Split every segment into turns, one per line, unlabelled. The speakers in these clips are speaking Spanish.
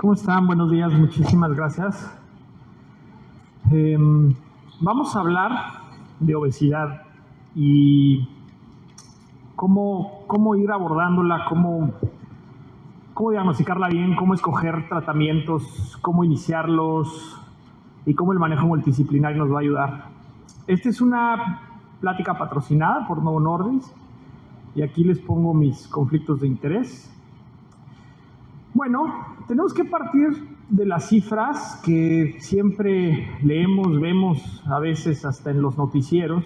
¿Cómo están? Buenos días, muchísimas gracias. Vamos a hablar de obesidad y cómo ir abordándola, cómo diagnosticarla bien, cómo escoger tratamientos, cómo iniciarlos y cómo el manejo multidisciplinario nos va a ayudar. Esta es una plática patrocinada por Novo Nordisk y aquí les pongo mis conflictos de interés. Bueno, tenemos que partir de las cifras que siempre leemos, vemos a veces hasta en los noticieros,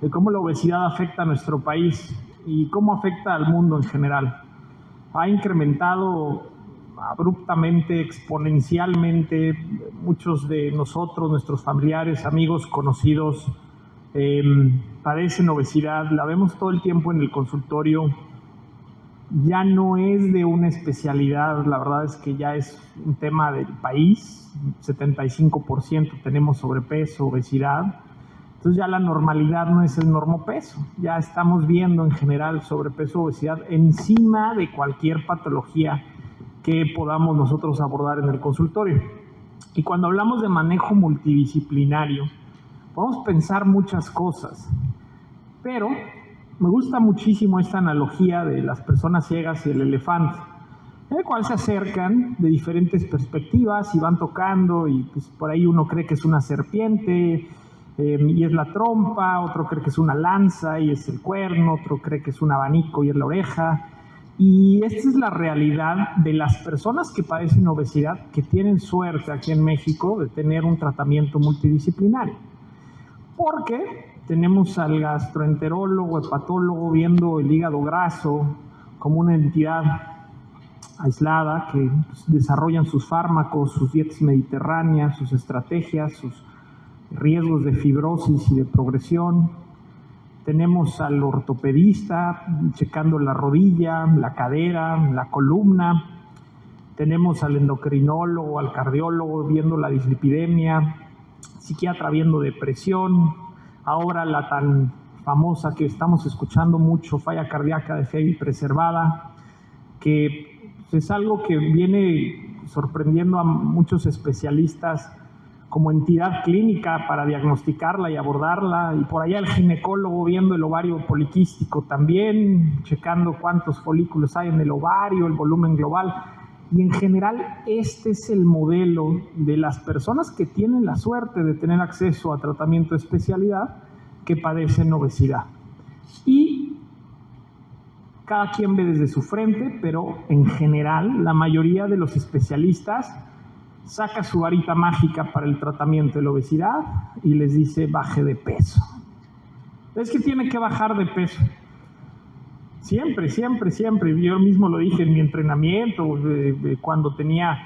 de cómo la obesidad afecta a nuestro país y cómo afecta al mundo en general. Ha incrementado abruptamente, exponencialmente. Muchos de nosotros, nuestros familiares, amigos, conocidos, padecen obesidad. La vemos todo el tiempo en el consultorio. Ya no es de una especialidad, la verdad es que ya es un tema del país. 75% tenemos sobrepeso, obesidad. Entonces ya la normalidad no es el normopeso. Ya estamos viendo en general sobrepeso, obesidad encima de cualquier patología que podamos nosotros abordar en el consultorio. Y cuando hablamos de manejo multidisciplinario, podemos pensar muchas cosas, pero me gusta muchísimo esta analogía de las personas ciegas y el elefante, en el cual se acercan de diferentes perspectivas y van tocando, y pues por ahí uno cree que es una serpiente y es la trompa, otro cree que es una lanza y es el cuerno, otro cree que es un abanico y es la oreja. Y esta es la realidad de las personas que padecen obesidad, que tienen suerte aquí en México de tener un tratamiento multidisciplinario. Porque tenemos al gastroenterólogo, hepatólogo viendo el hígado graso como una entidad aislada que desarrollan sus fármacos, sus dietas mediterráneas, sus estrategias, sus riesgos de fibrosis y de progresión. Tenemos al ortopedista checando la rodilla, la cadera, la columna. Tenemos al endocrinólogo, al cardiólogo viendo la dislipidemia, psiquiatra viendo depresión. Ahora la tan famosa que estamos escuchando mucho, falla cardíaca de fe y preservada, que es algo que viene sorprendiendo a muchos especialistas como entidad clínica para diagnosticarla y abordarla, y por allá el ginecólogo viendo el ovario poliquístico también, checando cuántos folículos hay en el ovario, el volumen global. Y en general este es el modelo de las personas que tienen la suerte de tener acceso a tratamiento de especialidad que padecen obesidad. Y cada quien ve desde su frente, pero en general la mayoría de los especialistas saca su varita mágica para el tratamiento de la obesidad y les dice baje de peso. Es que tiene que bajar de peso. Siempre, siempre, siempre. Yo mismo lo dije en mi entrenamiento, cuando tenía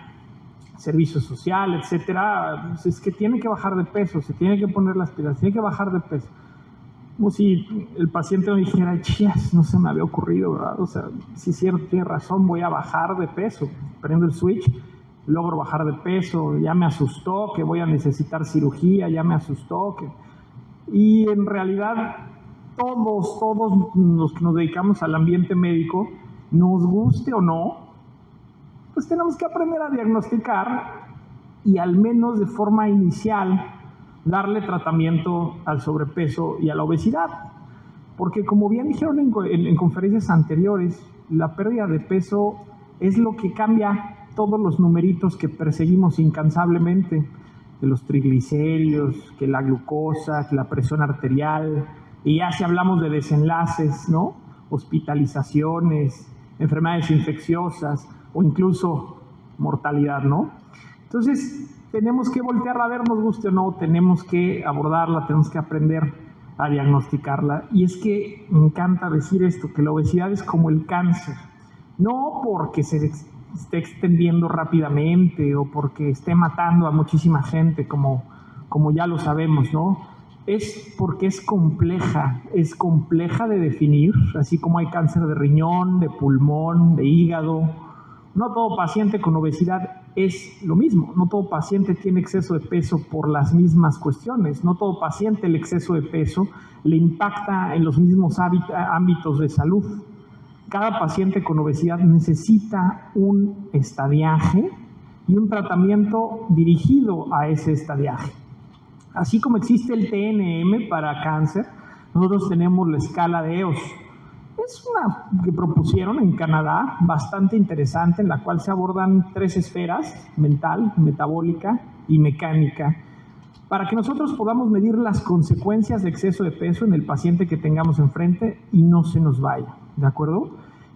servicio social, etcétera. Es que tiene que bajar de peso, se tiene que poner las pilas, tiene que bajar de peso. Como si el paciente me dijera, chías, no se me había ocurrido, ¿verdad? O sea, sí es cierto, tiene razón, voy a bajar de peso. Prendo el switch, logro bajar de peso, ya me asustó que voy a necesitar cirugía, ya me asustó que... Y en realidad todos los que nos dedicamos al ambiente médico, nos guste o no, pues tenemos que aprender a diagnosticar y al menos de forma inicial darle tratamiento al sobrepeso y a la obesidad. Porque como bien dijeron en conferencias anteriores, la pérdida de peso es lo que cambia todos los numeritos que perseguimos incansablemente, de los triglicéridos, que la glucosa, que la presión arterial, y ya si hablamos de desenlaces, ¿no? Hospitalizaciones, enfermedades infecciosas o incluso mortalidad, ¿no? Entonces tenemos que voltearla a ver, nos guste o no, tenemos que abordarla, tenemos que aprender a diagnosticarla. Y es que me encanta decir esto, que la obesidad es como el cáncer, no porque se esté extendiendo rápidamente o porque esté matando a muchísima gente, como ya lo sabemos, ¿no? Es porque es compleja de definir, así como hay cáncer de riñón, de pulmón, de hígado. No todo paciente con obesidad es lo mismo, no todo paciente tiene exceso de peso por las mismas cuestiones, no todo paciente el exceso de peso le impacta en los mismos ámbitos de salud. Cada paciente con obesidad necesita un estadiaje y un tratamiento dirigido a ese estadiaje. Así como existe el TNM para cáncer, nosotros tenemos la escala de EOS. Es una que propusieron en Canadá, bastante interesante, en la cual se abordan 3 esferas: mental, metabólica y mecánica, para que nosotros podamos medir las consecuencias de exceso de peso en el paciente que tengamos enfrente y no se nos vaya, ¿de acuerdo?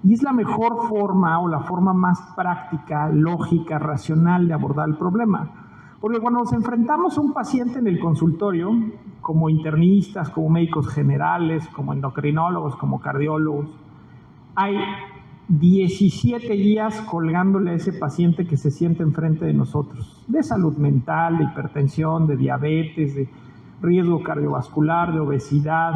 Y es la mejor forma o la forma más práctica, lógica, racional de abordar el problema. Porque cuando nos enfrentamos a un paciente en el consultorio, como internistas, como médicos generales, como endocrinólogos, como cardiólogos, hay 17 guías colgándole a ese paciente que se siente enfrente de nosotros, de salud mental, de hipertensión, de diabetes, de riesgo cardiovascular, de obesidad,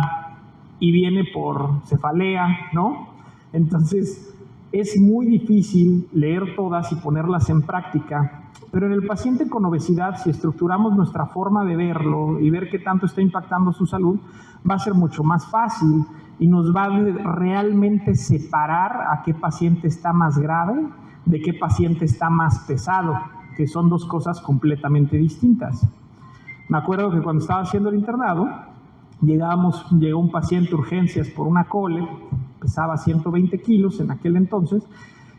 y viene por cefalea, ¿no? Entonces, es muy difícil leer todas y ponerlas en práctica, pero en el paciente con obesidad, si estructuramos nuestra forma de verlo y ver qué tanto está impactando su salud, va a ser mucho más fácil y nos va a realmente separar a qué paciente está más grave de qué paciente está más pesado, que son 2 cosas completamente distintas. Me acuerdo que cuando estaba haciendo el internado, llegó un paciente a urgencias por una cole, pesaba 120 kilos en aquel entonces,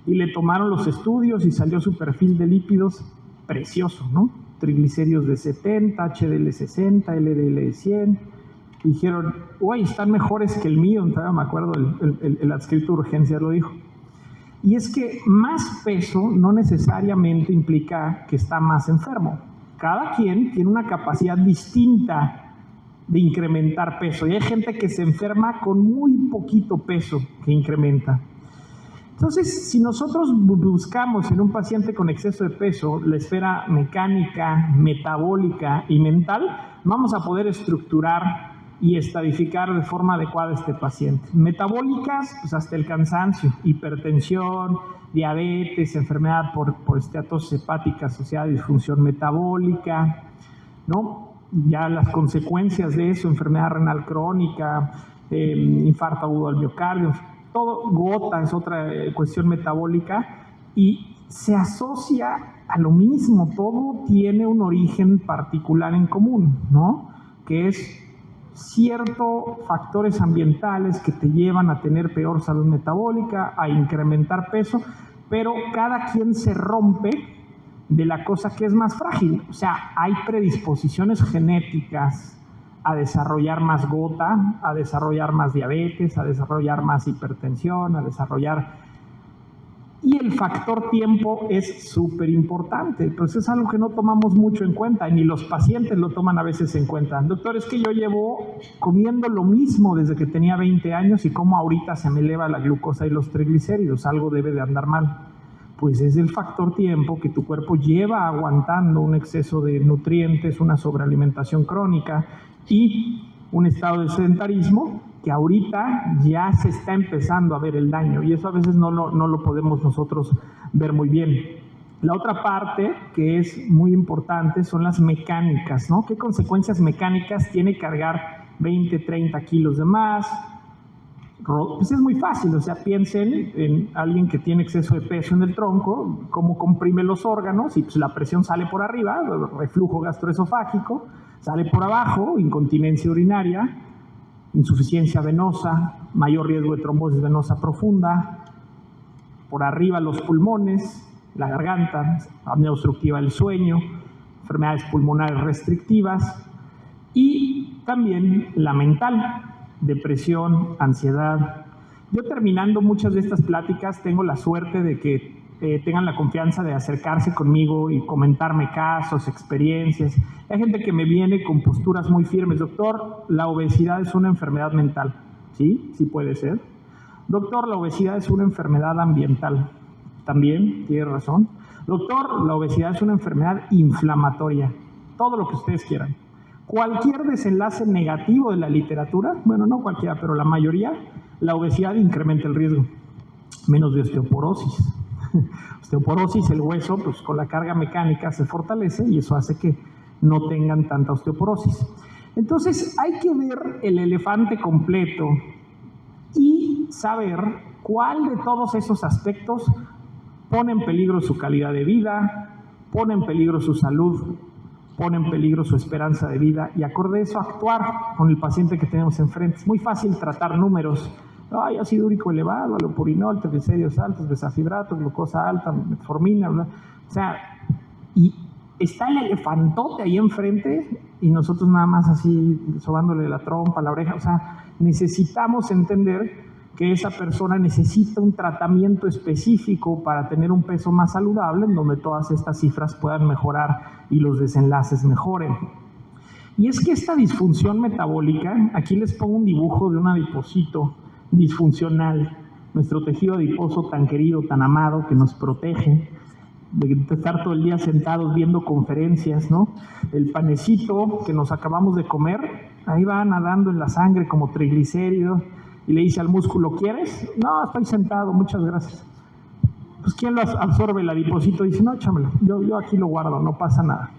y le tomaron los estudios y salió su perfil de lípidos precioso, ¿no? Triglicéridos de 70, HDL 60, LDL de 100. Y dijeron, uy, están mejores que el mío. Entonces, me acuerdo, el adscrito de urgencias lo dijo. Y es que más peso no necesariamente implica que está más enfermo. Cada quien tiene una capacidad distinta de incrementar peso. Y hay gente que se enferma con muy poquito peso que incrementa. Entonces, si nosotros buscamos en un paciente con exceso de peso la esfera mecánica, metabólica y mental, vamos a poder estructurar y estadificar de forma adecuada a este paciente. Metabólicas, pues hasta el cansancio, hipertensión, diabetes, enfermedad por esteatosis hepática asociada a disfunción metabólica, ¿no? Ya las consecuencias de eso, enfermedad renal crónica, infarto agudo al miocardio, todo. Gota es otra cuestión metabólica y se asocia a lo mismo, todo tiene un origen particular en común, ¿no? Que es ciertos factores ambientales que te llevan a tener peor salud metabólica, a incrementar peso, pero cada quien se rompe de la cosa que es más frágil. O sea, hay predisposiciones genéticas a desarrollar más gota, a desarrollar más diabetes, a desarrollar más hipertensión, a desarrollar... Y el factor tiempo es súper importante, pues es algo que no tomamos mucho en cuenta, ni los pacientes lo toman a veces en cuenta. Doctor, es que yo llevo comiendo lo mismo desde que tenía 20 años y como ahorita se me eleva la glucosa y los triglicéridos, algo debe de andar mal. Pues es el factor tiempo que tu cuerpo lleva aguantando un exceso de nutrientes, una sobrealimentación crónica y un estado de sedentarismo que ahorita ya se está empezando a ver el daño, y eso a veces no lo podemos nosotros ver muy bien. La otra parte que es muy importante son las mecánicas, ¿no? ¿Qué consecuencias mecánicas tiene cargar 20, 30 kilos de más? Pues es muy fácil, o sea, piensen en alguien que tiene exceso de peso en el tronco, cómo comprime los órganos y pues la presión sale por arriba, reflujo gastroesofágico, sale por abajo, incontinencia urinaria, insuficiencia venosa, mayor riesgo de trombosis venosa profunda, por arriba los pulmones, la garganta, apnea obstructiva del sueño, enfermedades pulmonares restrictivas y también la mental, depresión, ansiedad. Yo terminando muchas de estas pláticas tengo la suerte de que tengan la confianza de acercarse conmigo y comentarme casos, experiencias. Hay gente que me viene con posturas muy firmes. Doctor, la obesidad es una enfermedad mental. ¿Sí? Sí puede ser. Doctor, la obesidad es una enfermedad ambiental. También, tiene razón. Doctor, la obesidad es una enfermedad inflamatoria. Todo lo que ustedes quieran. Cualquier desenlace negativo de la literatura, bueno, no cualquiera, pero la mayoría, la obesidad incrementa el riesgo. Menos de osteoporosis. Osteoporosis, el hueso, pues con la carga mecánica se fortalece y eso hace que no tengan tanta osteoporosis. Entonces hay que ver el elefante completo y saber cuál de todos esos aspectos pone en peligro su calidad de vida, pone en peligro su salud, pone en peligro su esperanza de vida y acorde a eso actuar con el paciente que tenemos enfrente. Es muy fácil tratar números. Ay, ácido úrico elevado, alopurinol, triglicéridos altos, besafibrato, glucosa alta, metformina, bla. O sea, y está el elefantote ahí enfrente y nosotros nada más así sobándole la trompa, la oreja. O sea, necesitamos entender que esa persona necesita un tratamiento específico para tener un peso más saludable, en donde todas estas cifras puedan mejorar y los desenlaces mejoren. Y es que esta disfunción metabólica, aquí les pongo un dibujo de un adipocito disfuncional, nuestro tejido adiposo tan querido, tan amado, que nos protege de estar todo el día sentados viendo conferencias, ¿no? El panecito que nos acabamos de comer, ahí va nadando en la sangre como triglicéridos, y le dice al músculo, ¿quieres? No, estoy sentado, muchas gracias. Pues ¿quién lo absorbe? El adipocito dice, no, échamelo, yo aquí lo guardo, no pasa nada.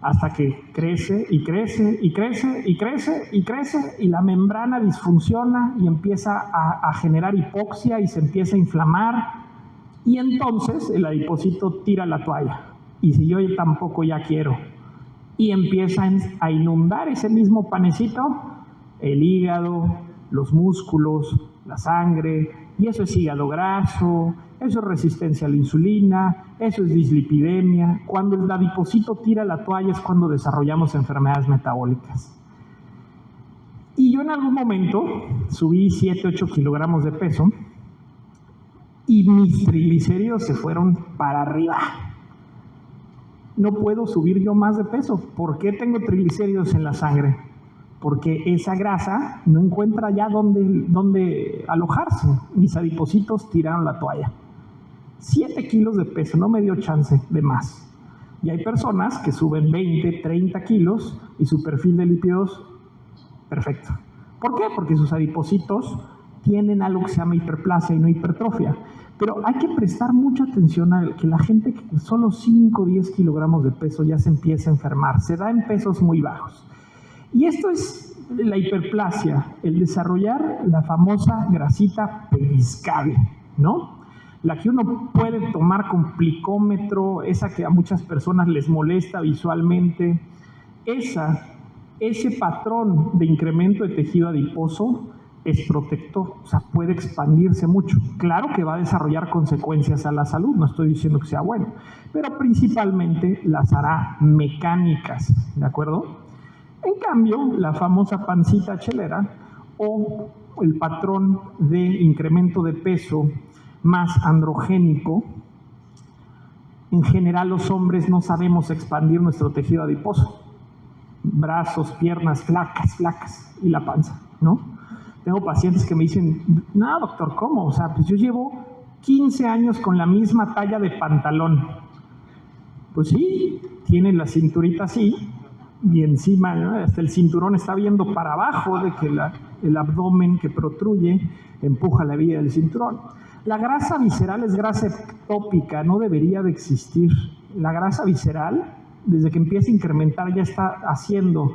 Hasta que crece y crece y crece y crece y crece y la membrana disfunciona y empieza a generar hipoxia y se empieza a inflamar y entonces el adipocito tira la toalla y si yo tampoco ya quiero y empieza a inundar ese mismo panecito el hígado, los músculos, la sangre, y eso es hígado graso, eso es resistencia a la insulina, eso es dislipidemia. Cuando el adipocito tira la toalla es cuando desarrollamos enfermedades metabólicas. Y yo en algún momento subí 7-8 kilogramos de peso y mis triglicéridos se fueron para arriba. No puedo subir yo más de peso. ¿Por qué tengo triglicéridos en la sangre? Porque esa grasa no encuentra ya dónde alojarse. Mis adipocitos tiraron la toalla. 7 kilos de peso, no me dio chance de más. Y hay personas que suben 20, 30 kilos y su perfil de lípidos, perfecto. ¿Por qué? Porque sus adipocitos tienen algo que se llama hiperplasia y no hipertrofia. Pero hay que prestar mucha atención a que la gente que solo 5 o 10 kilogramos de peso ya se empieza a enfermar. Se da en pesos muy bajos. Y esto es la hiperplasia, el desarrollar la famosa grasita pellizcable, ¿no? La que uno puede tomar con plicómetro, esa que a muchas personas les molesta visualmente. Ese patrón de incremento de tejido adiposo es protector, o sea, puede expandirse mucho. Claro que va a desarrollar consecuencias a la salud, no estoy diciendo que sea bueno, pero principalmente las hará mecánicas, ¿de acuerdo? En cambio, la famosa pancita chelera o el patrón de incremento de peso más androgénico, en general los hombres no sabemos expandir nuestro tejido adiposo. Brazos, piernas flacas y la panza, ¿no? Tengo pacientes que me dicen, no, doctor, ¿cómo? O sea, pues yo llevo 15 años con la misma talla de pantalón. Pues sí, tienen la cinturita así, y encima, ¿no? Hasta el cinturón está viendo para abajo de que el abdomen que protruye empuja la vía del cinturón. La grasa visceral es grasa ectópica, no debería de existir. La grasa visceral, desde que empieza a incrementar, ya está haciendo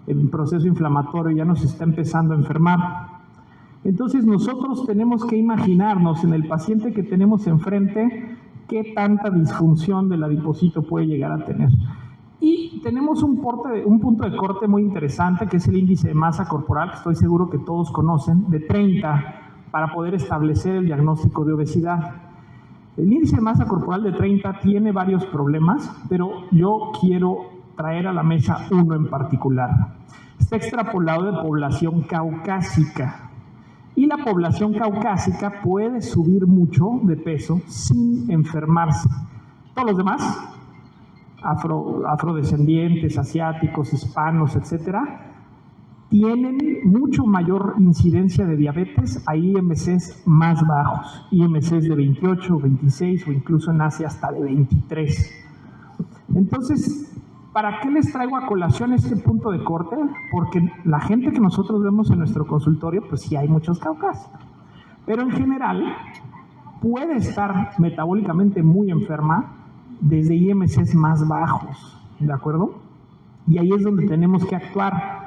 el proceso inflamatorio, ya nos está empezando a enfermar. Entonces nosotros tenemos que imaginarnos en el paciente que tenemos enfrente qué tanta disfunción del adipocito puede llegar a tener. Y tenemos un punto de corte muy interesante, que es el índice de masa corporal, que estoy seguro que todos conocen, de 30, para poder establecer el diagnóstico de obesidad. El índice de masa corporal de 30 tiene varios problemas, pero yo quiero traer a la mesa uno en particular. Está extrapolado de población caucásica. Y la población caucásica puede subir mucho de peso sin enfermarse. Todos los demás, afrodescendientes, asiáticos, hispanos, etcétera, tienen mucho mayor incidencia de diabetes a IMCs más bajos, IMCs de 28, 26 o incluso en Asia hasta de 23. Entonces, ¿para qué les traigo a colación este punto de corte? Porque la gente que nosotros vemos en nuestro consultorio, pues sí hay muchos caucásicos, pero en general puede estar metabólicamente muy enferma desde IMCs más bajos, ¿de acuerdo? Y ahí es donde tenemos que actuar.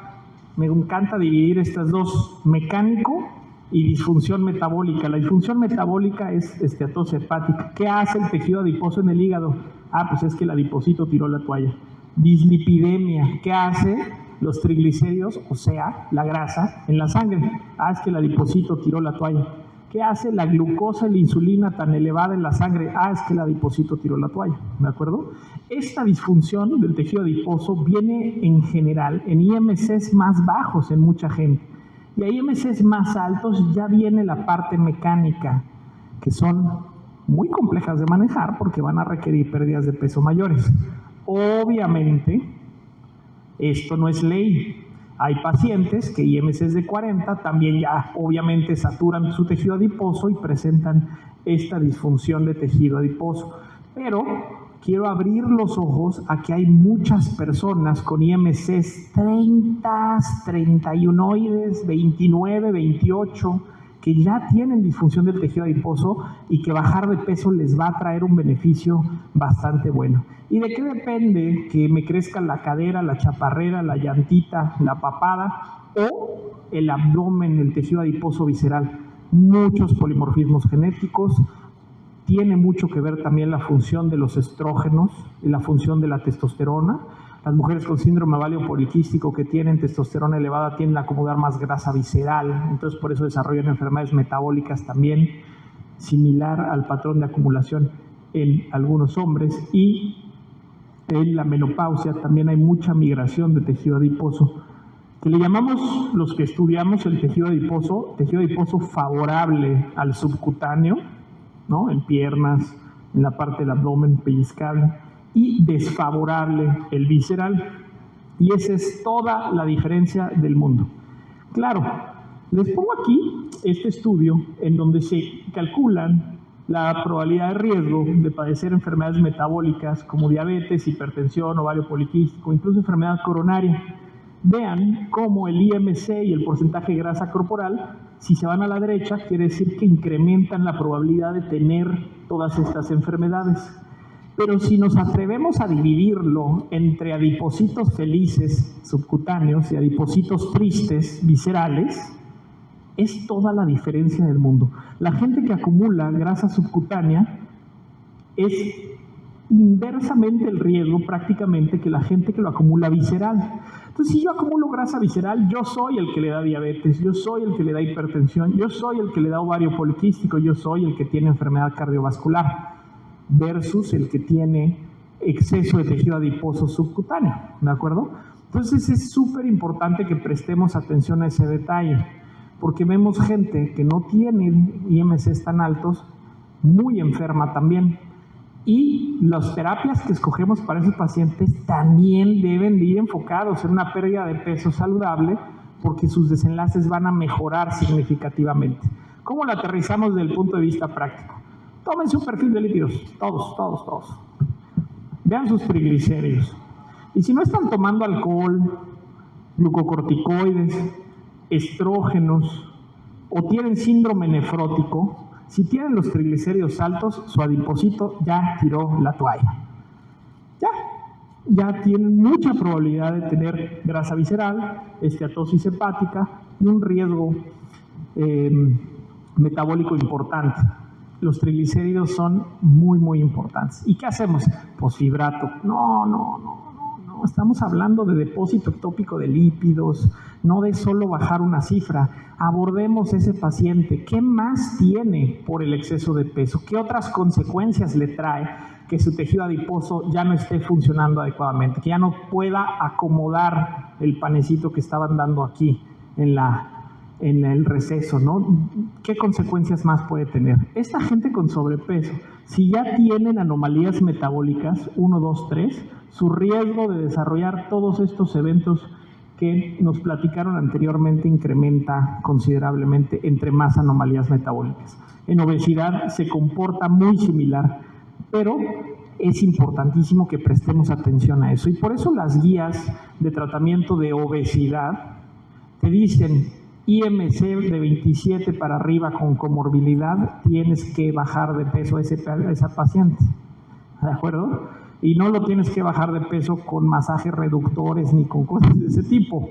Me encanta dividir estas dos, mecánico y disfunción metabólica. La disfunción metabólica es esteatosis hepática. ¿Qué hace el tejido adiposo en el hígado? Pues es que el adipocito tiró la toalla. Dislipidemia, ¿qué hace? Los triglicéridos, o sea, la grasa en la sangre. Es que el adipocito tiró la toalla. ¿Qué hace la glucosa y la insulina tan elevada en la sangre? Es que el adipocito tiró la toalla, ¿de acuerdo? Esta disfunción del tejido adiposo viene en general en IMCs más bajos en mucha gente. Y a IMCs más altos ya viene la parte mecánica, que son muy complejas de manejar porque van a requerir pérdidas de peso mayores. Obviamente, esto no es ley. Hay pacientes que IMCs de 40 también ya obviamente saturan su tejido adiposo y presentan esta disfunción de tejido adiposo. Pero quiero abrir los ojos a que hay muchas personas con IMCs 30, 31, 29, 28, que ya tienen disfunción del tejido adiposo y que bajar de peso les va a traer un beneficio bastante bueno. ¿Y de qué depende que me crezca la cadera, la chaparrera, la llantita, la papada o el abdomen, el tejido adiposo visceral? Muchos polimorfismos genéticos. Tiene mucho que ver también la función de los estrógenos y la función de la testosterona. Las mujeres con síndrome ovario poliquístico que tienen testosterona elevada tienden a acumular más grasa visceral, entonces por eso desarrollan enfermedades metabólicas también, similar al patrón de acumulación en algunos hombres. Y en la menopausia también hay mucha migración de tejido adiposo, que le llamamos, los que estudiamos el tejido adiposo favorable al subcutáneo, ¿no? En piernas, en la parte del abdomen pellizcable, y desfavorable el visceral. Y esa es toda la diferencia del mundo. Claro, les pongo aquí este estudio en donde se calculan la probabilidad de riesgo de padecer enfermedades metabólicas como diabetes, hipertensión, ovario poliquístico, incluso enfermedad coronaria. Vean cómo el IMC y el porcentaje de grasa corporal, si se van a la derecha, quiere decir que incrementan la probabilidad de tener todas estas enfermedades. Pero si nos atrevemos a dividirlo entre adipocitos felices subcutáneos y adipocitos tristes viscerales, es toda la diferencia del mundo. La gente que acumula grasa subcutánea es inversamente el riesgo prácticamente que la gente que lo acumula visceral. Entonces, si yo acumulo grasa visceral, yo soy el que le da diabetes, yo soy el que le da hipertensión, yo soy el que le da ovario poliquístico, yo soy el que tiene enfermedad cardiovascular, versus el que tiene exceso de tejido adiposo subcutáneo, ¿de acuerdo? Entonces es súper importante que prestemos atención a ese detalle, porque vemos gente que no tiene IMCs tan altos, muy enferma también, y las terapias que escogemos para esos pacientes también deben de ir enfocados en una pérdida de peso saludable, porque sus desenlaces van a mejorar significativamente. ¿Cómo lo aterrizamos desde el punto de vista práctico? Tómense un perfil de lípidos, todos. Vean sus triglicéridos. Y si no están tomando alcohol, glucocorticoides, estrógenos o tienen síndrome nefrótico, si tienen los triglicéridos altos, su adipocito ya tiró la toalla. Ya tienen mucha probabilidad de tener grasa visceral, esteatosis hepática y un riesgo metabólico importante. Los triglicéridos son muy importantes. ¿Y qué hacemos? Posfibrato. No. Estamos hablando de depósito ectópico de lípidos, no de solo bajar una cifra. Abordemos ese paciente. ¿Qué más tiene por el exceso de peso? ¿Qué otras consecuencias le trae que su tejido adiposo ya no esté funcionando adecuadamente? Que ya no pueda acomodar el panecito que estaban dando aquí en el receso, ¿no? ¿Qué consecuencias más puede tener? Esta gente con sobrepeso, si ya tienen anomalías metabólicas, 1, 2, 3, su riesgo de desarrollar todos estos eventos que nos platicaron anteriormente incrementa considerablemente entre más anomalías metabólicas. En obesidad se comporta muy similar, pero es importantísimo que prestemos atención a eso. Y por eso las guías de tratamiento de obesidad te dicen: IMC de 27 para arriba con comorbilidad, tienes que bajar de peso a esa paciente, ¿de acuerdo? Y no lo tienes que bajar de peso con masajes reductores ni con cosas de ese tipo.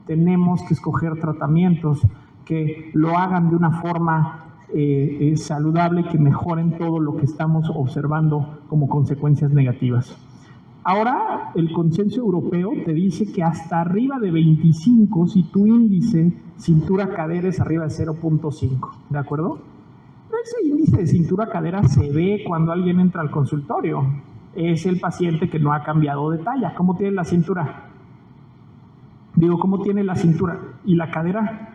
Tenemos que escoger tratamientos que lo hagan de una forma saludable, que mejoren todo lo que estamos observando como consecuencias negativas. Ahora, el consenso europeo te dice que hasta arriba de 25, si tu índice cintura-cadera es arriba de 0.5, ¿de acuerdo? Ese índice de cintura-cadera se ve cuando alguien entra al consultorio. Es el paciente que no ha cambiado de talla. ¿Cómo tiene la cintura? ¿Cómo tiene la cintura? ¿Y la cadera?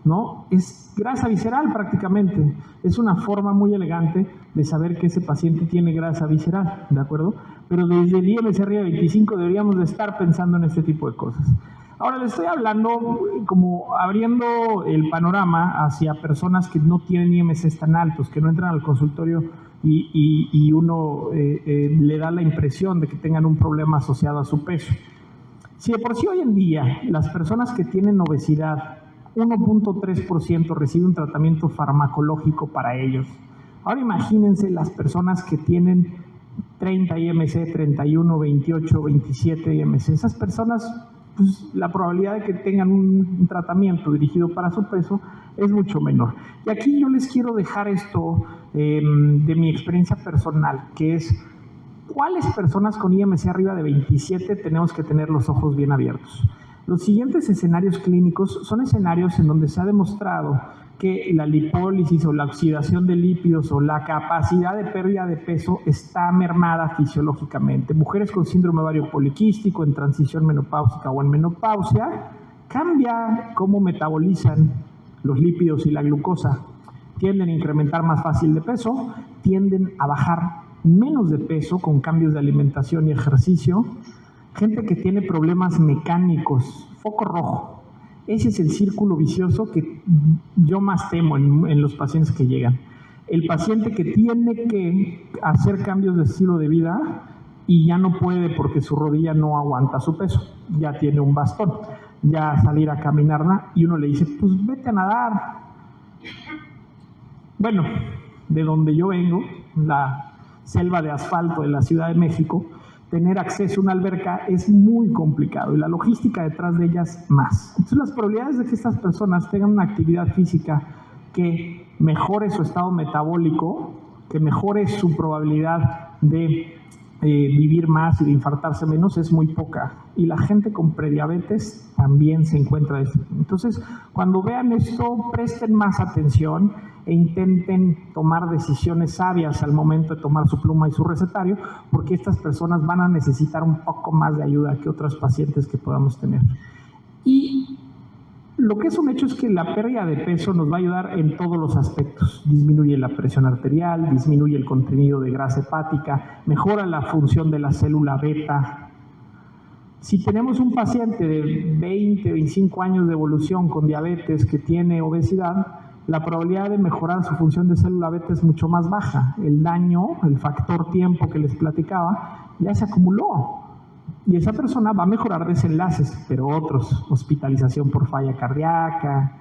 ¿No? Es grasa visceral prácticamente. Es una forma muy elegante de saber que ese paciente tiene grasa visceral, ¿de acuerdo? Pero desde el IMC arriba de 25 deberíamos de estar pensando en este tipo de cosas. Ahora les estoy hablando como abriendo el panorama hacia personas que no tienen IMCs tan altos, que no entran al consultorio y uno le da la impresión de que tengan un problema asociado a su peso. Si de por sí hoy en día las personas que tienen obesidad, 1.3% recibe un tratamiento farmacológico para ellos. Ahora imagínense las personas que tienen 30 IMC, 31, 28, 27 IMC. Esas personas, pues, la probabilidad de que tengan un tratamiento dirigido para su peso es mucho menor. Y aquí yo les quiero dejar esto de mi experiencia personal, que es ¿cuáles personas con IMC arriba de 27 tenemos que tener los ojos bien abiertos? Los siguientes escenarios clínicos son escenarios en donde se ha demostrado que la lipólisis o la oxidación de lípidos o la capacidad de pérdida de peso está mermada fisiológicamente. Mujeres con síndrome ovario poliquístico, en transición menopáusica o en menopausia, cambia cómo metabolizan los lípidos y la glucosa. Tienden a incrementar más fácil de peso, tienden a bajar menos de peso con cambios de alimentación y ejercicio. Gente que tiene problemas mecánicos, foco rojo. Ese es el círculo vicioso que yo más temo en los pacientes que llegan. El paciente que tiene que hacer cambios de estilo de vida y ya no puede porque su rodilla no aguanta su peso. Ya tiene un bastón, ya salir a caminar, y uno le dice, pues vete a nadar. Bueno, de donde yo vengo, la selva de asfalto de la Ciudad de México, tener acceso a una alberca es muy complicado y la logística detrás de ellas más. Entonces las probabilidades de que estas personas tengan una actividad física que mejore su estado metabólico, que mejore su probabilidad de vivir más y de infartarse menos es muy poca. Y la gente con prediabetes también se encuentra eso. Entonces, cuando vean esto, presten más atención e intenten tomar decisiones sabias al momento de tomar su pluma y su recetario, porque estas personas van a necesitar un poco más de ayuda que otros pacientes que podamos tener. Y lo que es un hecho es que la pérdida de peso nos va a ayudar en todos los aspectos. Disminuye la presión arterial, disminuye el contenido de grasa hepática, mejora la función de la célula beta. Si tenemos un paciente de 20, 25 años de evolución con diabetes que tiene obesidad, la probabilidad de mejorar su función de célula beta es mucho más baja. El daño, el factor tiempo que les platicaba, ya se acumuló. Y esa persona va a mejorar desenlaces, pero otros, hospitalización por falla cardíaca,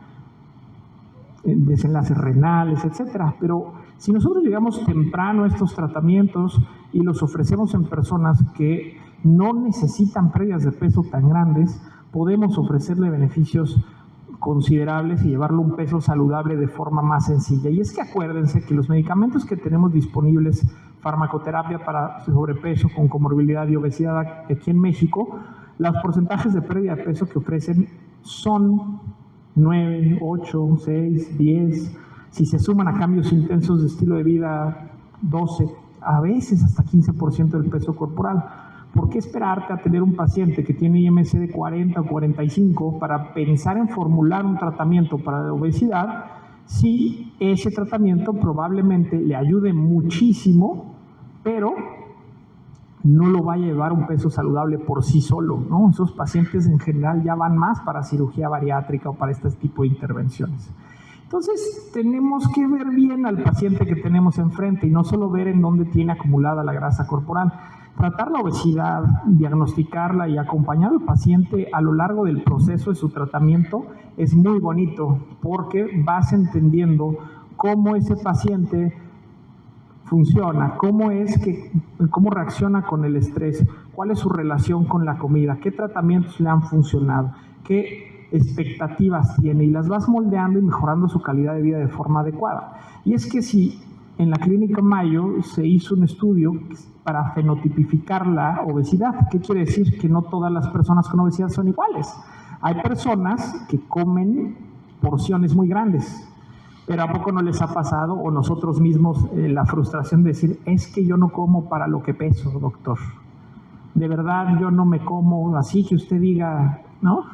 desenlaces renales, etcétera. Pero si nosotros llegamos temprano a estos tratamientos y los ofrecemos en personas que no necesitan pérdidas de peso tan grandes, podemos ofrecerle beneficios considerables y llevarlo a un peso saludable de forma más sencilla. Y es que acuérdense que los medicamentos que tenemos disponibles, farmacoterapia para sobrepeso con comorbilidad y obesidad aquí en México, los porcentajes de pérdida de peso que ofrecen son 9, 8, 6, 10, si se suman a cambios intensos de estilo de vida, 12, a veces hasta 15% del peso corporal. ¿Por qué esperarte a tener un paciente que tiene IMC de 40 o 45 para pensar en formular un tratamiento para la obesidad si ese tratamiento probablemente le ayude muchísimo, pero no lo va a llevar a un peso saludable por sí solo, ¿no? Esos pacientes en general ya van más para cirugía bariátrica o para este tipo de intervenciones. Entonces, tenemos que ver bien al paciente que tenemos enfrente y no solo ver en dónde tiene acumulada la grasa corporal. Tratar la obesidad, diagnosticarla y acompañar al paciente a lo largo del proceso de su tratamiento es muy bonito porque vas entendiendo cómo ese paciente funciona, cómo reacciona con el estrés, cuál es su relación con la comida, qué tratamientos le han funcionado, qué expectativas tiene y las vas moldeando y mejorando su calidad de vida de forma adecuada. Y es que si en la Clínica Mayo se hizo un estudio para fenotipificar la obesidad. ¿Qué quiere decir? Que no todas las personas con obesidad son iguales. Hay personas que comen porciones muy grandes, pero ¿a poco no les ha pasado, o nosotros mismos, la frustración de decir, es que yo no como para lo que peso, doctor? De verdad, yo no me como así que usted diga, ¿no?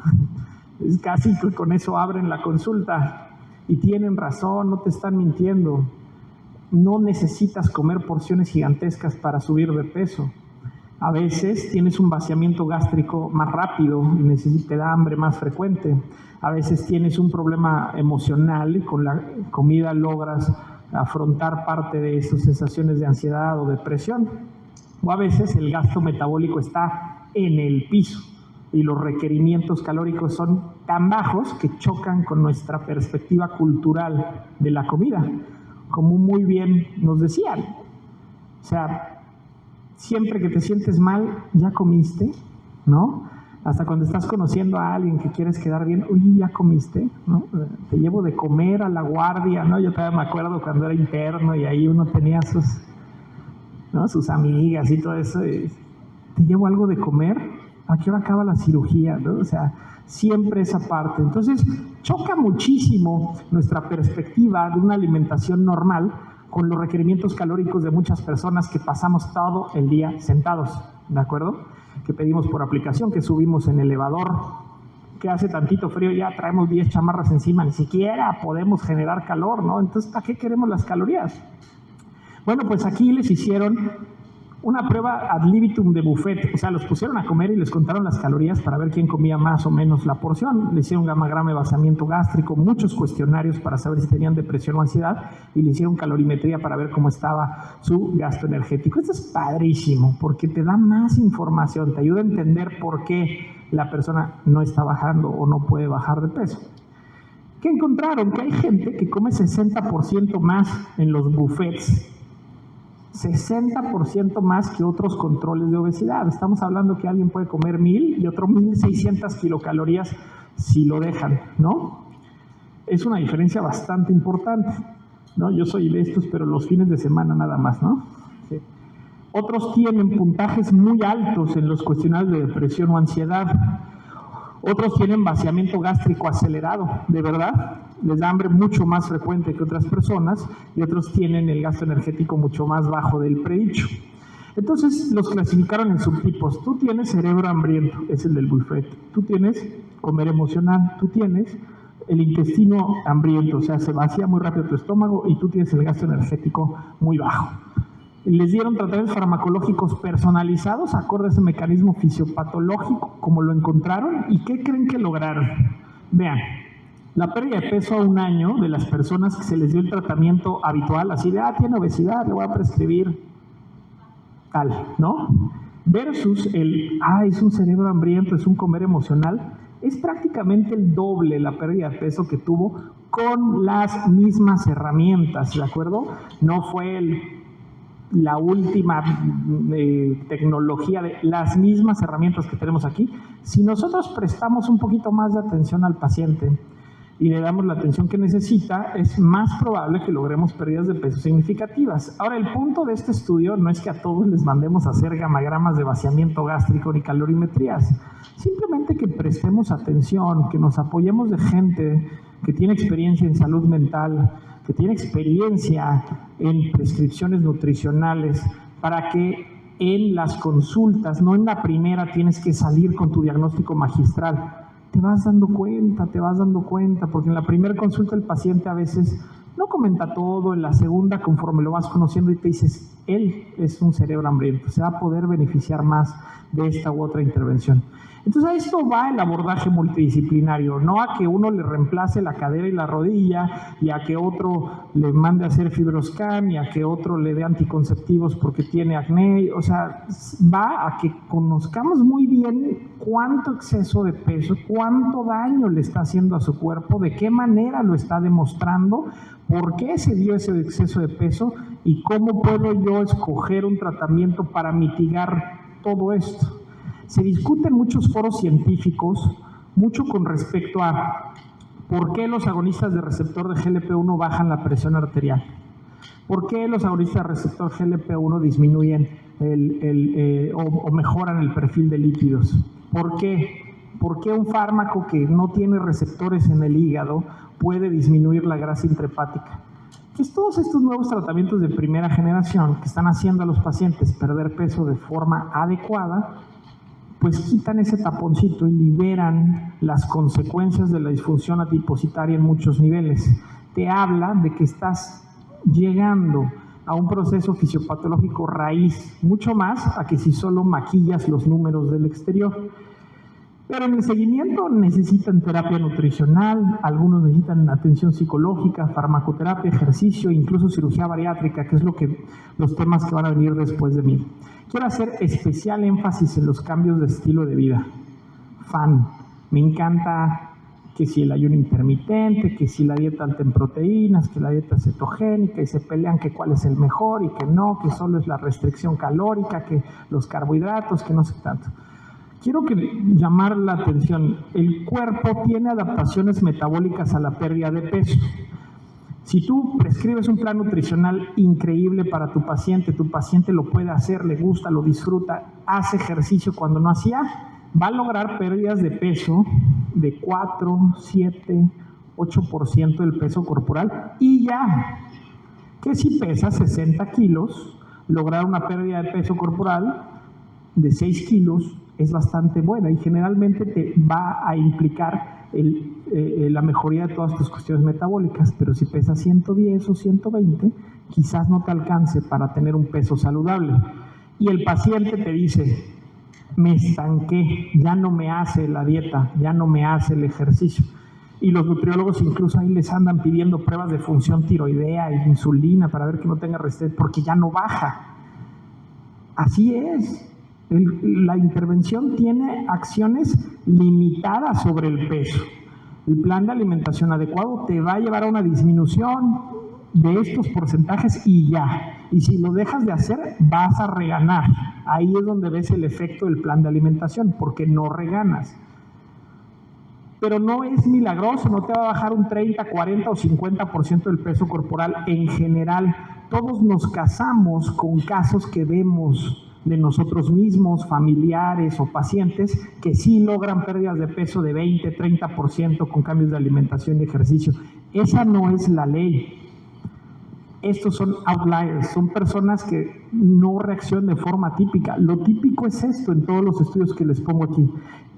Es casi que con eso abren la consulta y tienen razón, no te están mintiendo. No necesitas comer porciones gigantescas para subir de peso. A veces tienes un vaciamiento gástrico más rápido y te da hambre más frecuente. A veces tienes un problema emocional y con la comida logras afrontar parte de esas sensaciones de ansiedad o depresión. O a veces el gasto metabólico está en el piso y los requerimientos calóricos son tan bajos que chocan con nuestra perspectiva cultural de la comida. Como muy bien nos decían, o sea, siempre que te sientes mal, ya comiste, ¿no? Hasta cuando estás conociendo a alguien que quieres quedar bien, oye, ya comiste, ¿no? Te llevo de comer a la guardia, ¿no? Yo todavía me acuerdo cuando era interno y ahí uno tenía sus amigas y todo eso. Te llevo algo de comer, ¿a qué hora acaba la cirugía, ¿no? O sea, siempre esa parte. Entonces, choca muchísimo nuestra perspectiva de una alimentación normal con los requerimientos calóricos de muchas personas que pasamos todo el día sentados, ¿de acuerdo? Que pedimos por aplicación, que subimos en elevador, que hace tantito frío, ya traemos 10 chamarras encima, ni siquiera podemos generar calor, ¿no? Entonces, ¿para qué queremos las calorías? Bueno, pues aquí les hicieron una prueba ad libitum de buffet, o sea, los pusieron a comer y les contaron las calorías para ver quién comía más o menos la porción. Le hicieron gamagrama de vaciamiento gástrico, muchos cuestionarios para saber si tenían depresión o ansiedad y le hicieron calorimetría para ver cómo estaba su gasto energético. Esto es padrísimo porque te da más información, te ayuda a entender por qué la persona no está bajando o no puede bajar de peso. ¿Qué encontraron? Que hay gente que come 60% más en los buffets, 60% más que otros controles de obesidad. Estamos hablando que alguien puede comer 1000 y otro 1600 kilocalorías si lo dejan, ¿no? Es una diferencia bastante importante, ¿no? Yo soy de estos, pero los fines de semana nada más, ¿no? Sí. Otros tienen puntajes muy altos en los cuestionarios de depresión o ansiedad. Otros tienen vaciamiento gástrico acelerado, de verdad, les da hambre mucho más frecuente que otras personas, y otros tienen el gasto energético mucho más bajo del predicho. Entonces los clasificaron en subtipos. Tú tienes cerebro hambriento, es el del buffet. Tú tienes comer emocional, tú tienes el intestino hambriento, o sea, se vacía muy rápido tu estómago, y tú tienes el gasto energético muy bajo. Les dieron tratamientos farmacológicos personalizados acorde a ese mecanismo fisiopatológico, como lo encontraron. ¿Y qué creen que lograron? Vean, la pérdida de peso a un año de las personas que se les dio el tratamiento habitual, así de, tiene obesidad, le voy a prescribir tal, ¿no? Versus es un cerebro hambriento, es un comer emocional, es prácticamente el doble la pérdida de peso que tuvo con las mismas herramientas, ¿de acuerdo? No fue la última tecnología de las mismas herramientas que tenemos aquí. Si nosotros prestamos un poquito más de atención al paciente y le damos la atención que necesita, es más probable que logremos pérdidas de peso significativas. Ahora, el punto de este estudio no es que a todos les mandemos a hacer gamagramas de vaciamiento gástrico ni calorimetrías, simplemente que prestemos atención, que nos apoyemos de gente que tiene experiencia en salud mental, que tiene experiencia en prescripciones nutricionales, para que en las consultas, no en la primera, tienes que salir con tu diagnóstico magistral. Te vas dando cuenta, porque en la primera consulta el paciente a veces no comenta todo, en la segunda, conforme lo vas conociendo y te dices, él es un cerebro hambriento, se va a poder beneficiar más de esta u otra intervención. Entonces a esto va el abordaje multidisciplinario, no a que uno le reemplace la cadera y la rodilla, y a que otro le mande a hacer fibroscan, y a que otro le dé anticonceptivos porque tiene acné. O sea, va a que conozcamos muy bien cuánto exceso de peso, cuánto daño le está haciendo a su cuerpo, de qué manera lo está demostrando, por qué se dio ese exceso de peso y cómo puedo yo escoger un tratamiento para mitigar todo esto. Se discute en muchos foros científicos mucho con respecto a por qué los agonistas de receptor de GLP-1 bajan la presión arterial. ¿Por qué los agonistas de receptor GLP-1 disminuyen o mejoran el perfil de lípidos? ¿Por qué? ¿Por qué un fármaco que no tiene receptores en el hígado puede disminuir la grasa intrahepática? Pues todos estos nuevos tratamientos de primera generación que están haciendo a los pacientes perder peso de forma adecuada, pues quitan ese taponcito y liberan las consecuencias de la disfunción adipositaria en muchos niveles. Te habla de que estás llegando a un proceso fisiopatológico raíz, mucho más a que si solo maquillas los números del exterior. Pero en el seguimiento necesitan terapia nutricional, algunos necesitan atención psicológica, farmacoterapia, ejercicio, incluso cirugía bariátrica, que es los temas que van a venir después de mí. Quiero hacer especial énfasis en los cambios de estilo de vida. Me encanta que si el ayuno intermitente, que si la dieta alta en proteínas, que la dieta cetogénica, y se pelean que cuál es el mejor y que no, que solo es la restricción calórica, que los carbohidratos, que no sé tanto. Quiero llamar la atención, el cuerpo tiene adaptaciones metabólicas a la pérdida de peso. Si tú prescribes un plan nutricional increíble para tu paciente lo puede hacer, le gusta, lo disfruta, hace ejercicio cuando no hacía, va a lograr pérdidas de peso de 4, 7, 8% del peso corporal y ya. Que si pesa 60 kilos, lograr una pérdida de peso corporal de 6 kilos es bastante buena y generalmente te va a implicar la mejoría de todas tus cuestiones metabólicas, pero si pesas 110 o 120, quizás no te alcance para tener un peso saludable. Y el paciente te dice, me estanqué, ya no me hace la dieta, ya no me hace el ejercicio. Y los nutriólogos incluso ahí les andan pidiendo pruebas de función tiroidea e insulina para ver que no tenga resistencia, porque ya no baja. Así es. La intervención tiene acciones limitadas sobre el peso. El plan de alimentación adecuado te va a llevar a una disminución de estos porcentajes y ya. Y si lo dejas de hacer, vas a reganar. Ahí es donde ves el efecto del plan de alimentación, porque no reganas. Pero no es milagroso, no te va a bajar un 30, 40 o 50% del peso corporal en general. Todos nos casamos con casos que vemos de nosotros mismos, familiares o pacientes que sí logran pérdidas de peso de 20, 30% con cambios de alimentación y ejercicio. Esa no es la ley. Estos son outliers, son personas que no reaccionan de forma típica. Lo típico es esto en todos los estudios que les pongo aquí.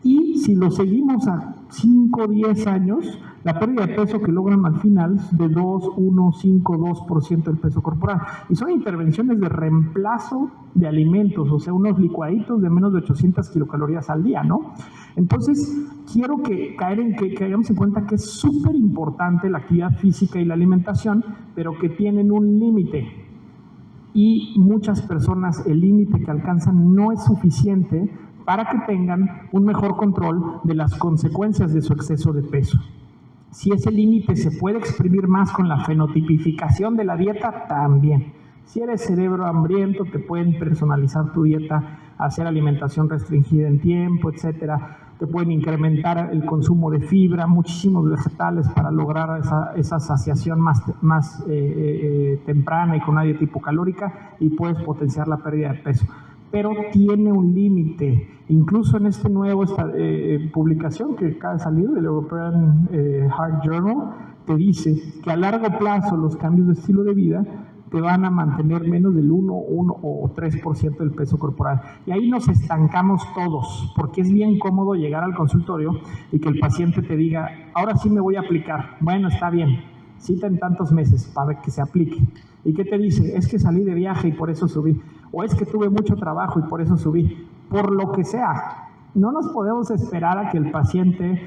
Y si lo seguimos a 5 o 10 años, la pérdida de peso que logran al final es de 2, 1, 5, 2% del peso corporal. Y son intervenciones de reemplazo de alimentos, o sea, unos licuaditos de menos de 800 kilocalorías al día, ¿no? Entonces, quiero que caigamos en cuenta que es súper importante la actividad física y la alimentación, pero que tienen un límite. Y muchas personas el límite que alcanzan no es suficiente para que tengan un mejor control de las consecuencias de su exceso de peso. Si ese límite se puede exprimir más con la fenotipificación de la dieta, también. Si eres cerebro hambriento, te pueden personalizar tu dieta, hacer alimentación restringida en tiempo, etcétera. Te pueden incrementar el consumo de fibra, muchísimos vegetales para lograr esa saciación más temprana y con una dieta hipocalórica, y puedes potenciar la pérdida de peso. Pero tiene un límite. Incluso en esta nueva publicación que acaba de salir del European Heart Journal, te dice que a largo plazo los cambios de estilo de vida te van a mantener menos del 1 o 3% del peso corporal. Y ahí nos estancamos todos, porque es bien cómodo llegar al consultorio y que el paciente te diga, ahora sí me voy a aplicar. Bueno, está bien, cita en tantos meses para que se aplique. ¿Y qué te dice? Es que salí de viaje y por eso subí. O es que tuve mucho trabajo y por eso subí. Por lo que sea, no nos podemos esperar a que el paciente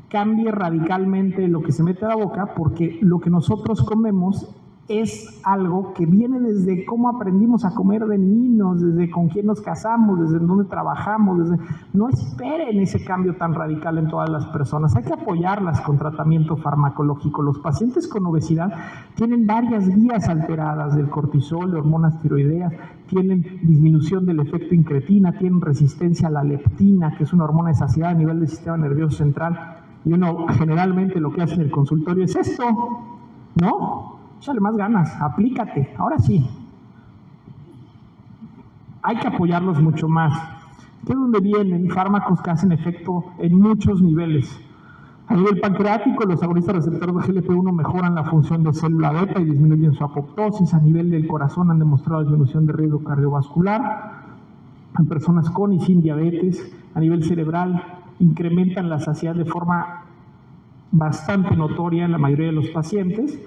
cambie radicalmente lo que se mete a la boca, porque lo que nosotros comemos es algo que viene desde cómo aprendimos a comer de niños, desde con quién nos casamos, desde dónde trabajamos. No esperen ese cambio tan radical en todas las personas. Hay que apoyarlas con tratamiento farmacológico. Los pacientes con obesidad tienen varias vías alteradas del cortisol, de hormonas tiroideas, tienen disminución del efecto incretina, tienen resistencia a la leptina, que es una hormona de saciedad a nivel del sistema nervioso central. Y uno generalmente lo que hace en el consultorio es esto, ¿no? Échale más ganas, aplícate, ahora sí. Hay que apoyarlos mucho más. ¿Qué es donde vienen fármacos que hacen efecto en muchos niveles? A nivel pancreático, los agonistas receptores de GLP-1 mejoran la función de célula beta y disminuyen su apoptosis. A nivel del corazón han demostrado disminución de riesgo cardiovascular. En personas con y sin diabetes, a nivel cerebral, incrementan la saciedad de forma bastante notoria en la mayoría de los pacientes.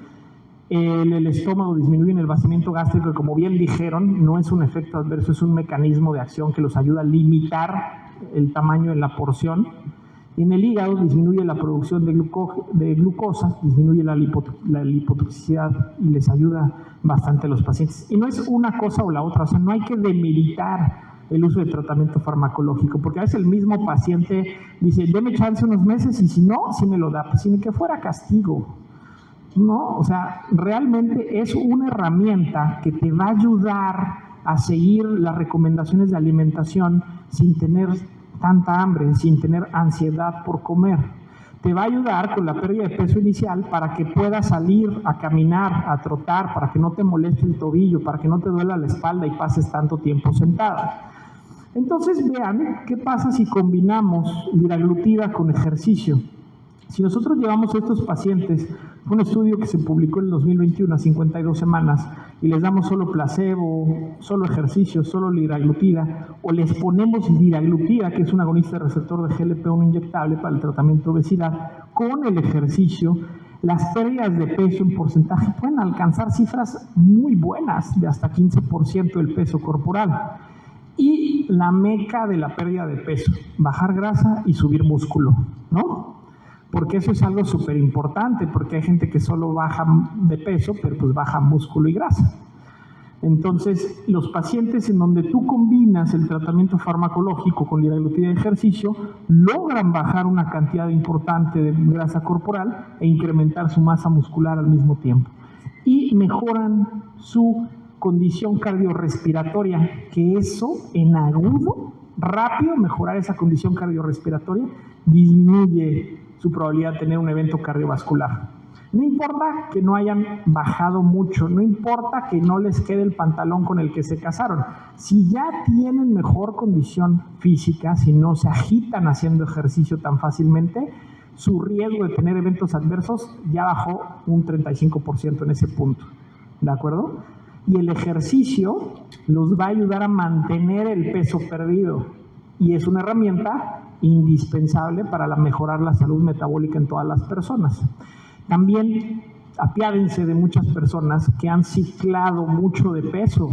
En el estómago disminuyen el vaciamiento gástrico, que como bien dijeron, no es un efecto adverso, es un mecanismo de acción que los ayuda a limitar el tamaño de la porción. Y en el hígado disminuye la producción de glucosa, disminuye la lipotoxicidad y les ayuda bastante a los pacientes. Y no es una cosa o la otra, o sea, no hay que demilitar el uso de tratamiento farmacológico, porque a veces el mismo paciente dice, deme chance unos meses y si no, sí me lo da, pues sin que fuera castigo. No, o sea, realmente es una herramienta que te va a ayudar a seguir las recomendaciones de alimentación sin tener tanta hambre, sin tener ansiedad por comer. Te va a ayudar con la pérdida de peso inicial para que puedas salir a caminar, a trotar, para que no te moleste el tobillo, para que no te duela la espalda y pases tanto tiempo sentada. Entonces vean qué pasa si combinamos liraglutida con ejercicio. Si nosotros llevamos a estos pacientes, fue un estudio que se publicó en el 2021 a 52 semanas, y les damos solo placebo, solo ejercicio, solo liraglutida, o les ponemos liraglutida, que es un agonista receptor de GLP-1 inyectable para el tratamiento de obesidad, con el ejercicio, las pérdidas de peso en porcentaje pueden alcanzar cifras muy buenas, de hasta 15% del peso corporal. Y la meca de la pérdida de peso, bajar grasa y subir músculo, ¿no? Porque eso es algo súper importante, porque hay gente que solo baja de peso, pero pues baja músculo y grasa. Entonces, los pacientes en donde tú combinas el tratamiento farmacológico con liraglutida y ejercicio, logran bajar una cantidad importante de grasa corporal e incrementar su masa muscular al mismo tiempo. Y mejoran su condición cardiorrespiratoria, que eso en agudo, rápido, mejorar esa condición cardiorrespiratoria, disminuye su probabilidad de tener un evento cardiovascular. No importa que no hayan bajado mucho, no importa que no les quede el pantalón con el que se casaron. Si ya tienen mejor condición física, si no se agitan haciendo ejercicio tan fácilmente, su riesgo de tener eventos adversos ya bajó un 35% en ese punto. ¿De acuerdo? Y el ejercicio los va a ayudar a mantener el peso perdido. Y es una herramienta indispensable para mejorar la salud metabólica en todas las personas. También apiádense de muchas personas que han ciclado mucho de peso,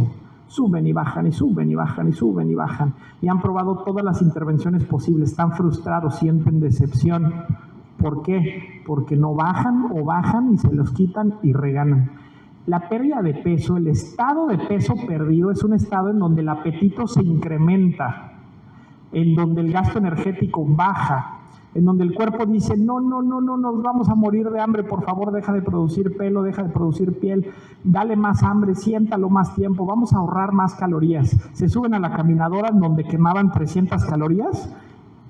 suben y bajan y suben y bajan y suben y bajan, y han probado todas las intervenciones posibles, están frustrados, sienten decepción. ¿Por qué? Porque no bajan o bajan y se los quitan y reganan. La pérdida de peso, el estado de peso perdido, es un estado en donde el apetito se incrementa, en donde el gasto energético baja, en donde el cuerpo dice, no, nos vamos a morir de hambre, por favor, deja de producir pelo, deja de producir piel, dale más hambre, siéntalo más tiempo, vamos a ahorrar más calorías. Se suben a la caminadora en donde quemaban 300 calorías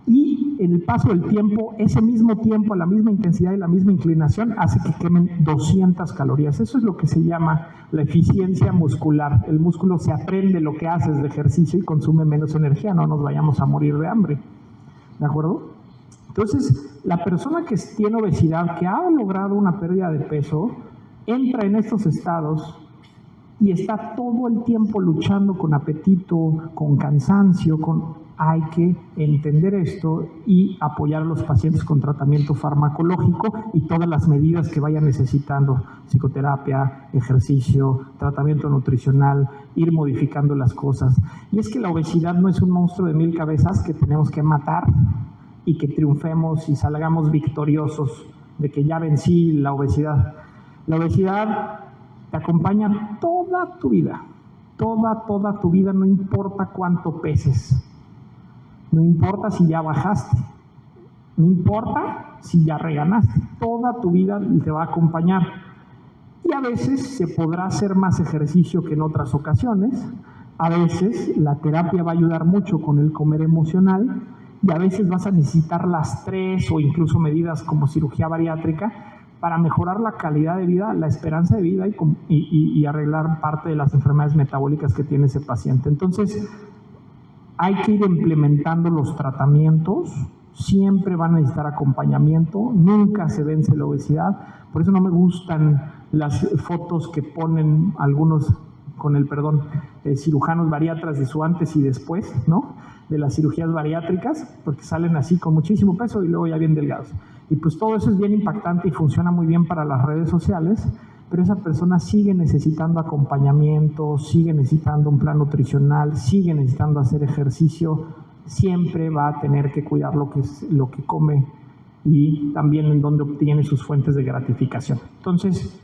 y en el paso del tiempo, ese mismo tiempo, la misma intensidad y la misma inclinación hace que quemen 200 calorías. Eso es lo que se llama la eficiencia muscular. El músculo se aprende lo que haces de ejercicio y consume menos energía, no nos vayamos a morir de hambre. ¿De acuerdo? Entonces, la persona que tiene obesidad, que ha logrado una pérdida de peso, entra en estos estados y está todo el tiempo luchando con apetito, con cansancio, hay que entender esto y apoyar a los pacientes con tratamiento farmacológico y todas las medidas que vayan necesitando, psicoterapia, ejercicio, tratamiento nutricional, ir modificando las cosas. Y es que la obesidad no es un monstruo de 1000 cabezas que tenemos que matar y que triunfemos y salgamos victoriosos de que ya vencí la obesidad. La obesidad te acompaña toda tu vida, toda tu vida, no importa cuánto peses, no importa si ya bajaste, no importa si ya reganaste, toda tu vida te va a acompañar. Y a veces se podrá hacer más ejercicio que en otras ocasiones, a veces la terapia va a ayudar mucho con el comer emocional, y a veces vas a necesitar las 3 o incluso medidas como cirugía bariátrica para mejorar la calidad de vida, la esperanza de vida y arreglar parte de las enfermedades metabólicas que tiene ese paciente. Entonces, hay que ir implementando los tratamientos, siempre van a necesitar acompañamiento, nunca se vence la obesidad, por eso no me gustan las fotos que ponen algunos, con el perdón, cirujanos bariatras de su antes y después, ¿no? De las cirugías bariátricas, porque salen así con muchísimo peso y luego ya bien delgados. Y pues todo eso es bien impactante y funciona muy bien para las redes sociales, pero esa persona sigue necesitando acompañamiento, sigue necesitando un plan nutricional, sigue necesitando hacer ejercicio, siempre va a tener que cuidar lo que come y también en dónde obtiene sus fuentes de gratificación. Entonces,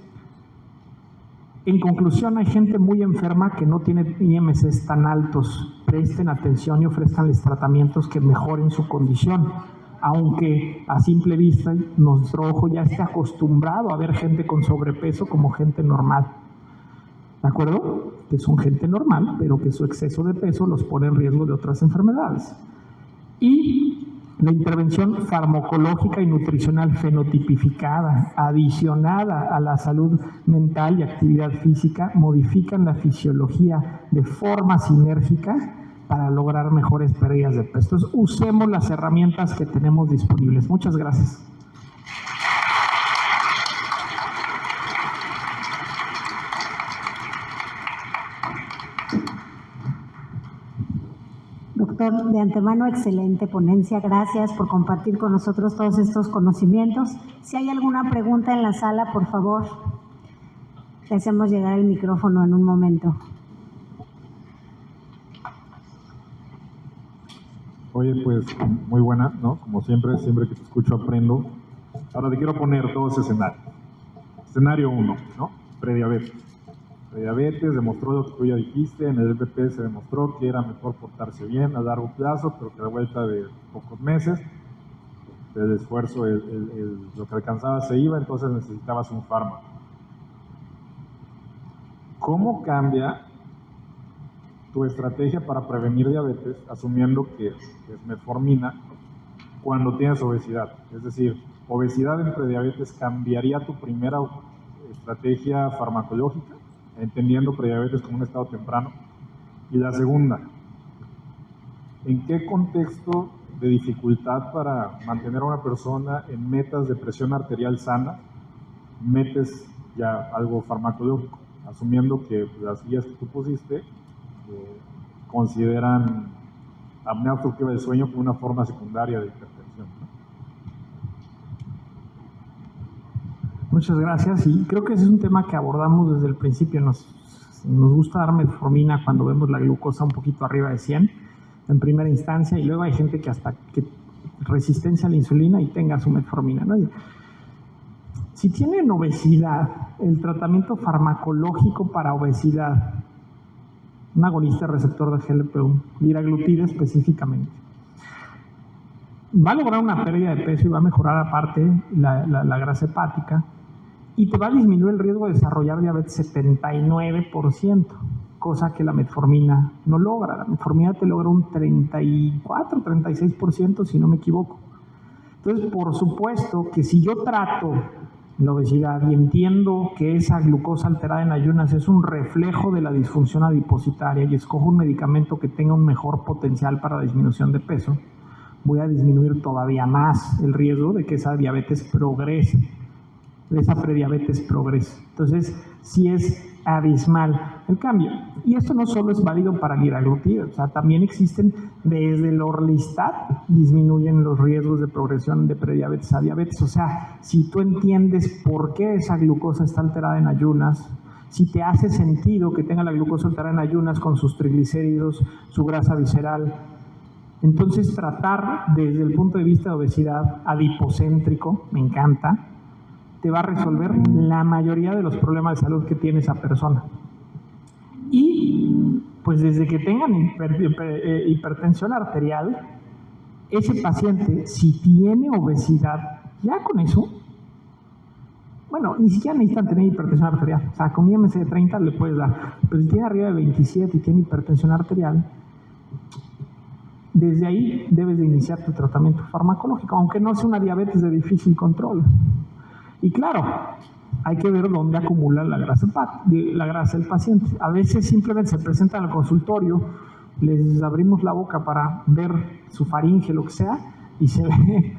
en conclusión, hay gente muy enferma que no tiene IMCs tan altos. Presten atención y ofrezcanles tratamientos que mejoren su condición, aunque a simple vista nuestro ojo ya esté acostumbrado a ver gente con sobrepeso como gente normal. ¿De acuerdo? Que son gente normal, pero que su exceso de peso los pone en riesgo de otras enfermedades. Y la intervención farmacológica y nutricional fenotipificada, adicionada a la salud mental y actividad física, modifican la fisiología de forma sinérgica para lograr mejores pérdidas de peso. Entonces, usemos las herramientas que tenemos disponibles. Muchas gracias.
Doctor, de antemano, excelente ponencia. Gracias por compartir con nosotros todos estos conocimientos. Si hay alguna pregunta en la sala, por favor, le hacemos llegar el micrófono en un momento.
Oye, pues muy buena, ¿no? Como siempre que te escucho aprendo. Ahora te quiero poner todos escenarios. Escenario 1, ¿no? Prediabetes. Prediabetes demostró lo que tú ya dijiste, en el EPP se demostró que era mejor portarse bien a largo plazo, pero que a la vuelta de pocos meses el esfuerzo, lo que alcanzaba se iba, entonces necesitabas un fármaco. ¿Cómo cambia tu estrategia para prevenir diabetes, asumiendo que es metformina, cuando tienes obesidad? Es decir, obesidad en prediabetes, ¿cambiaría tu primera estrategia farmacológica, entendiendo prediabetes como un estado temprano? Y la segunda, ¿en qué contexto de dificultad para mantener a una persona en metas de presión arterial sana metes ya algo farmacológico, asumiendo que las guías que tú pusiste consideran apnea obstructiva del sueño como una forma secundaria de hipertensión, ¿no?
Muchas gracias, y creo que ese es un tema que abordamos desde el principio. Nos gusta dar metformina cuando vemos la glucosa un poquito arriba de 100 en primera instancia, y luego hay gente que hasta que resistencia a la insulina y tenga su metformina, ¿no? Si tienen obesidad, el tratamiento farmacológico para obesidad, un agonista receptor de GLP-1, liraglutida específicamente, va a lograr una pérdida de peso y va a mejorar aparte la grasa hepática, y te va a disminuir el riesgo de desarrollar diabetes 79%, cosa que la metformina no logra. La metformina te logra un 34, 36%, si no me equivoco. Entonces, por supuesto que si yo trato la obesidad y entiendo que esa glucosa alterada en ayunas es un reflejo de la disfunción adipositaria y escojo un medicamento que tenga un mejor potencial para la disminución de peso, voy a disminuir todavía más el riesgo de que esa diabetes progrese, de esa prediabetes progrese. Entonces, sí es abismal el cambio. Y esto no solo es válido para liraglutida, o sea, también existen desde el orlistat, disminuyen los riesgos de progresión de prediabetes a diabetes. O sea, si tú entiendes por qué esa glucosa está alterada en ayunas, si te hace sentido que tenga la glucosa alterada en ayunas con sus triglicéridos, su grasa visceral, entonces tratar desde el punto de vista de obesidad adipocéntrico, me encanta, te va a resolver la mayoría de los problemas de salud que tiene esa persona. Y pues desde que tengan hipertensión arterial, ese paciente, si tiene obesidad, ya con eso, bueno, ni siquiera necesitan tener hipertensión arterial. O sea, con IMC de 30 le puedes dar. Pero si tiene arriba de 27 y tiene hipertensión arterial, desde ahí debes de iniciar tu tratamiento farmacológico, aunque no sea una diabetes de difícil control. Y claro, hay que ver dónde acumula la grasa del paciente. A veces simplemente se presenta al consultorio, les abrimos la boca para ver su faringe, lo que sea, y se ve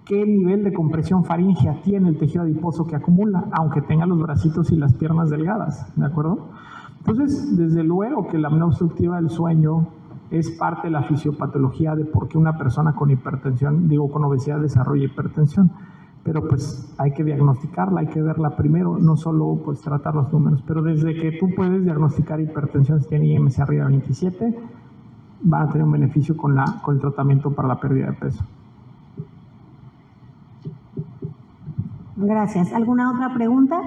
qué nivel de compresión faríngea tiene el tejido adiposo que acumula, aunque tenga los bracitos y las piernas delgadas, ¿de acuerdo? Entonces, desde luego que la apnea obstructiva del sueño es parte de la fisiopatología de por qué una persona con hipertensión, con obesidad desarrolla hipertensión. Pero pues hay que diagnosticarla, hay que verla primero, no solo pues tratar los números. Pero desde que tú puedes diagnosticar hipertensión si tiene IMC arriba de 27, van a tener un beneficio con el tratamiento para la pérdida de peso.
Gracias. ¿Alguna otra pregunta?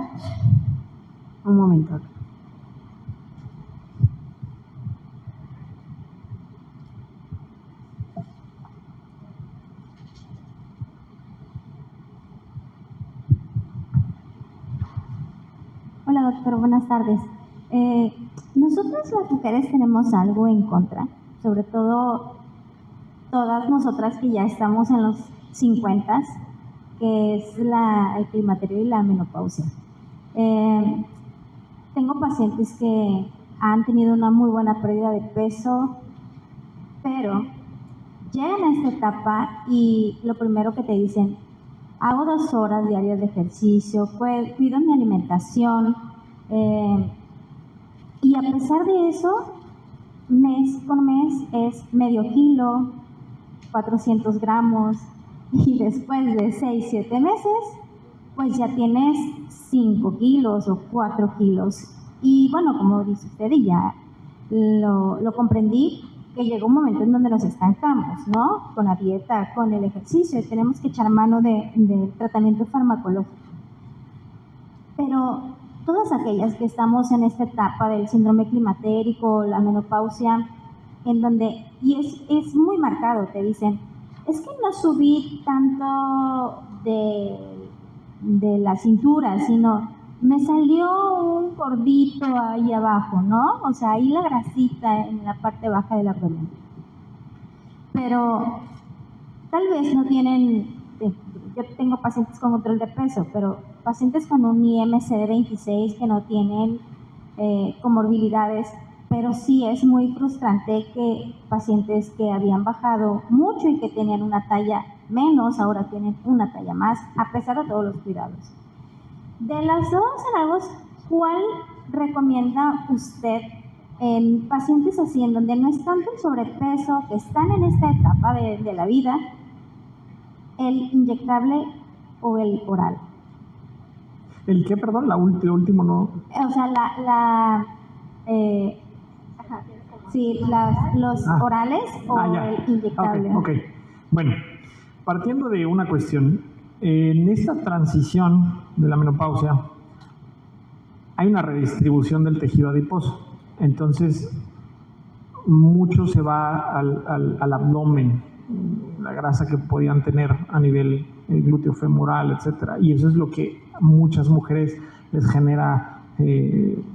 Un momento.
Hola doctor, buenas tardes. Nosotras las mujeres tenemos algo en contra, sobre todo todas nosotras que ya estamos en los 50, que es el climaterio y la menopausia. Tengo pacientes que han tenido una muy buena pérdida de peso, pero llegan a esta etapa y lo primero que te dicen: hago 2 horas diarias de ejercicio, cuido mi alimentación, y a pesar de eso, mes con mes es medio kilo, 400 gramos, y después de 6-7 meses, pues ya tienes 5 kilos o 4 kilos. Y bueno, como dice usted, y ya lo comprendí, que llega un momento en donde nos estancamos, ¿no? Con la dieta, con el ejercicio, y tenemos que echar mano del tratamiento farmacológico. Pero todas aquellas que estamos en esta etapa del síndrome climatérico, la menopausia, en donde, y es muy marcado, te dicen: es que no subí tanto de la cintura, sino me salió un gordito ahí abajo, ¿no? O sea, ahí la grasita en la parte baja del abdomen. Pero tal vez no tienen, yo tengo pacientes con control de peso, pero pacientes con un IMC de 26 que no tienen comorbilidades, pero sí es muy frustrante que pacientes que habían bajado mucho y que tenían una talla menos, ahora tienen una talla más, a pesar de todos los cuidados. De las dos enálogos, ¿cuál recomienda usted en pacientes así, en donde no es tanto el sobrepeso, que están en esta etapa de la vida, el inyectable o el oral?
¿El qué, perdón? Lo último no.
O sea, sí, los orales o el inyectable.
Ok. Bueno, partiendo de una cuestión, en esta transición de la menopausia hay una redistribución del tejido adiposo. Entonces, mucho se va al abdomen, la grasa que podían tener a nivel glúteo femoral, etcétera. Y eso es lo que a muchas mujeres les genera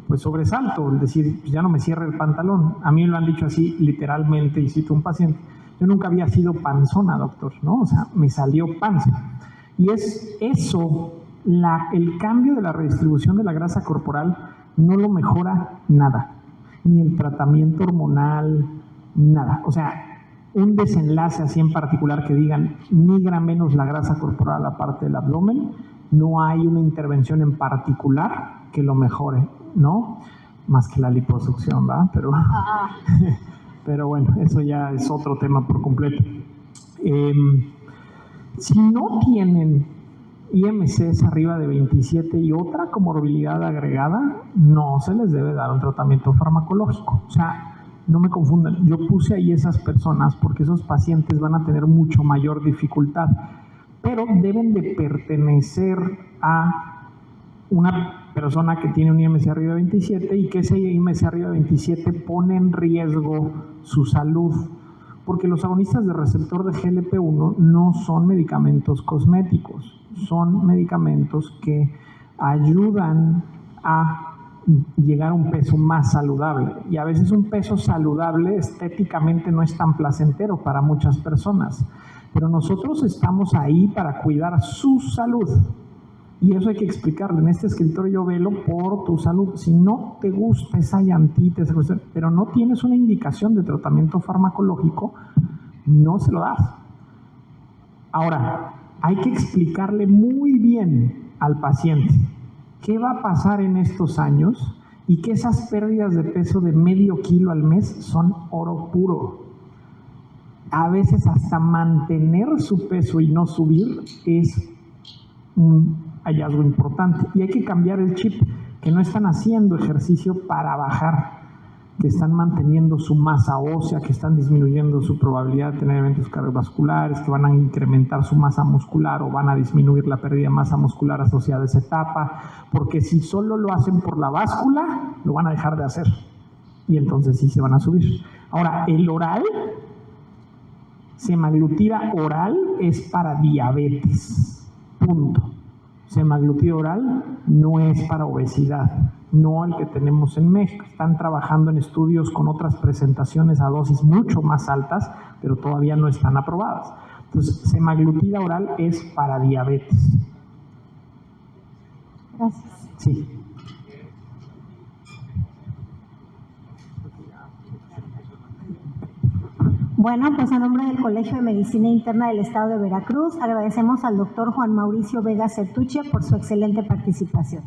pues sobresalto, es decir, ya no me cierra el pantalón. A mí me lo han dicho así literalmente, y cito un paciente: yo nunca había sido panzona, doctor, ¿no? O sea, me salió panza. Y es eso, el cambio de la redistribución de la grasa corporal no lo mejora nada, ni el tratamiento hormonal, nada. O sea, un desenlace así en particular que digan migra menos la grasa corporal a la parte del abdomen, no hay una intervención en particular que lo mejore, ¿no? Más que la liposucción, ¿va? Pero bueno, eso ya es otro tema por completo. Si no tienen IMCs arriba de 27 y otra comorbilidad agregada, no se les debe dar un tratamiento farmacológico. O sea, no me confundan, yo puse ahí esas personas porque esos pacientes van a tener mucho mayor dificultad. pero deben de pertenecer a una persona que tiene un IMC arriba de 27 y que ese IMC arriba de 27 pone en riesgo su salud, porque los agonistas de receptor de GLP-1 no son medicamentos cosméticos, son medicamentos que ayudan a llegar a un peso más saludable, y a veces un peso saludable estéticamente no es tan placentero para muchas personas, pero nosotros estamos ahí para cuidar su salud, y eso hay que explicarle. En este escritorio yo velo por tu salud. Si no te gusta esa llantita, pero no tienes una indicación de tratamiento farmacológico, no se lo das. Ahora, hay que explicarle muy bien al paciente qué va a pasar en estos años y que esas pérdidas de peso de medio kilo al mes son oro puro. A veces hasta mantener su peso y no subir es un hallazgo importante, y hay que cambiar el chip, que no están haciendo ejercicio para bajar, que están manteniendo su masa ósea, que están disminuyendo su probabilidad de tener eventos cardiovasculares, que van a incrementar su masa muscular o van a disminuir la pérdida de masa muscular asociada a esa etapa, porque si solo lo hacen por la báscula, lo van a dejar de hacer y entonces sí se van a subir. Ahora, el oral, semaglutida oral, es para diabetes, punto. Semaglutida oral no es para obesidad, no el que tenemos en México. Están trabajando en estudios con otras presentaciones a dosis mucho más altas, pero todavía no están aprobadas. Entonces, semaglutida oral es para diabetes.
Gracias.
Sí.
Bueno, pues a nombre del Colegio de Medicina Interna del Estado de Veracruz, agradecemos al doctor Juan Mauricio Vega Certuche por su excelente participación.